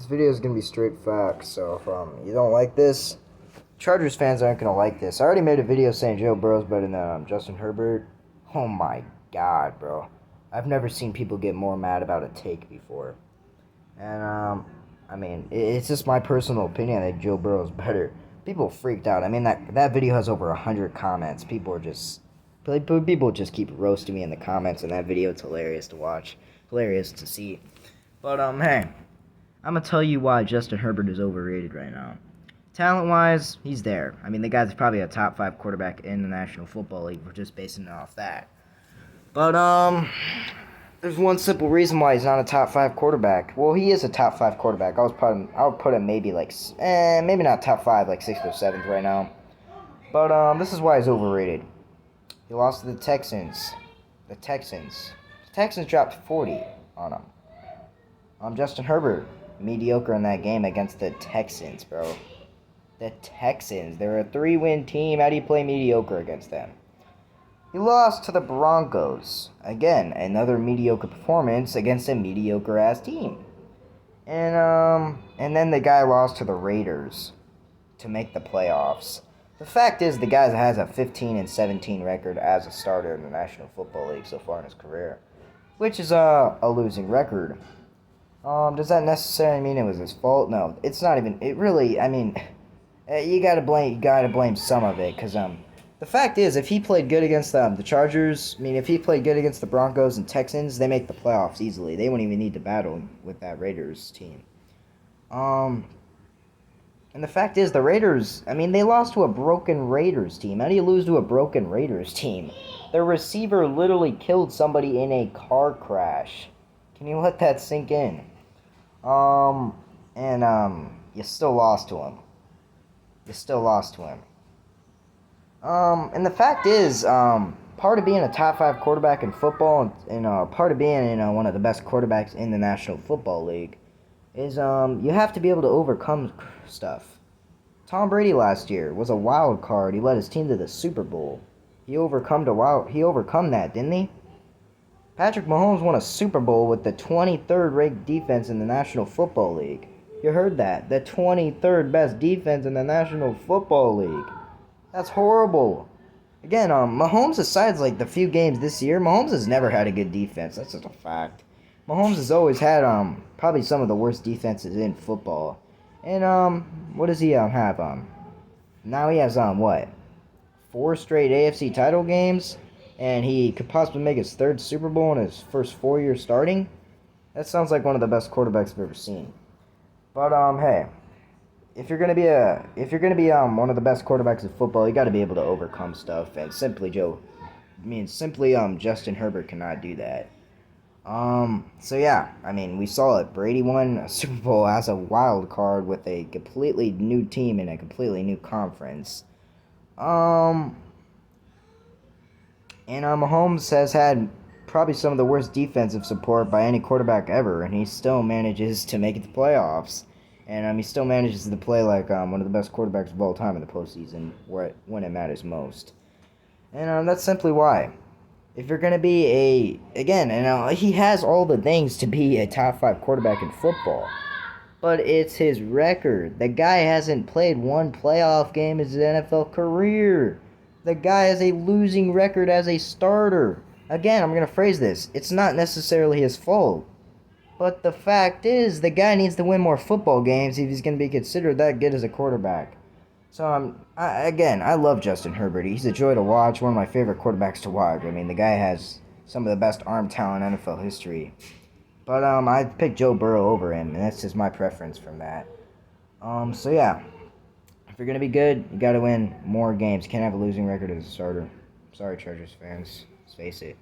This video is gonna be straight facts, so if you don't like this, Chargers fans aren't gonna like this. I already made a video saying Joe Burrow's better than Justin Herbert. Oh my god, bro. I've never seen people get more mad about a take before. And I mean, it's just my personal opinion that Joe Burrow's better. People freaked out. I mean, that video has over 100 comments. People just keep roasting me in the comments, and that video, it's hilarious to watch, hilarious to see. But hey, I'm going to tell you why Justin Herbert is overrated right now. Talent-wise, he's there. I mean, the guy's probably a top 5 quarterback in the National Football League. We're just basing it off that. But, there's one simple reason why he's not a top 5 quarterback. Well, he is a top 5 quarterback. I would put him maybe maybe not top 5, like 6th or 7th right now. But, this is why he's overrated. He lost to the Texans. The Texans dropped 40 on him. Justin Herbert, mediocre in that game against the Texans, bro. The Texans. They're a 3-win team. How do you play mediocre against them? He lost to the Broncos. Again, another mediocre performance against a mediocre-ass team. And then the guy lost to the Raiders to make the playoffs. The fact is, the guy has a 15-17 record as a starter in the National Football League so far in his career, which is a losing record. Does that necessarily mean it was his fault? No, it's not even. It really, I mean, you gotta blame some of it, because the fact is, if he played good against the Chargers, I mean, if he played good against the Broncos and Texans, they make the playoffs easily. They wouldn't even need to battle with that Raiders team. And the fact is, the Raiders, I mean, they lost to a broken Raiders team. How do you lose to a broken Raiders team? Their receiver literally killed somebody in a car crash. Can you let that sink in? You still lost to him. And the fact is, part of being a top 5 quarterback in football and part of being, one of the best quarterbacks in the National Football League is, you have to be able to overcome stuff. Tom Brady last year was a wild card. He led his team to the Super Bowl. He overcome that, didn't he? Patrick Mahomes won a Super Bowl with the 23rd ranked defense in the National Football League. You heard that. The 23rd best defense in the National Football League. That's horrible. Again, Mahomes, aside the few games this year, Mahomes has never had a good defense. That's just a fact. Mahomes has always had probably some of the worst defenses in football. And what does he have? Now he has 4 straight AFC title games, and he could possibly make his 3rd Super Bowl in his first 4 years starting. That sounds like one of the best quarterbacks I've ever seen. But hey, if you're gonna be one of the best quarterbacks in football, you got to be able to overcome stuff. And simply Justin Herbert cannot do that. So yeah, I mean, we saw it. Brady won a Super Bowl as a wild card with a completely new team in a completely new conference. And Mahomes has had probably some of the worst defensive support by any quarterback ever, and he still manages to make it to playoffs. And he still manages to play like one of the best quarterbacks of all time in the postseason, when it matters most. And that's simply why. If you're going to be he has all the things to be a top 5 quarterback in football, but it's his record. The guy hasn't played one playoff game in his NFL career. The guy has a losing record as a starter. Again, I'm going to phrase this. It's not necessarily his fault. But the fact is, the guy needs to win more football games if he's going to be considered that good as a quarterback. So, I love Justin Herbert. He's a joy to watch, one of my favorite quarterbacks to watch. I mean, the guy has some of the best arm talent in NFL history. But, I'd pick Joe Burrow over him, and that's just my preference from that. So yeah. If you're going to be good, you got to win more games. You can't have a losing record as a starter. Sorry, Chargers fans. Let's face it.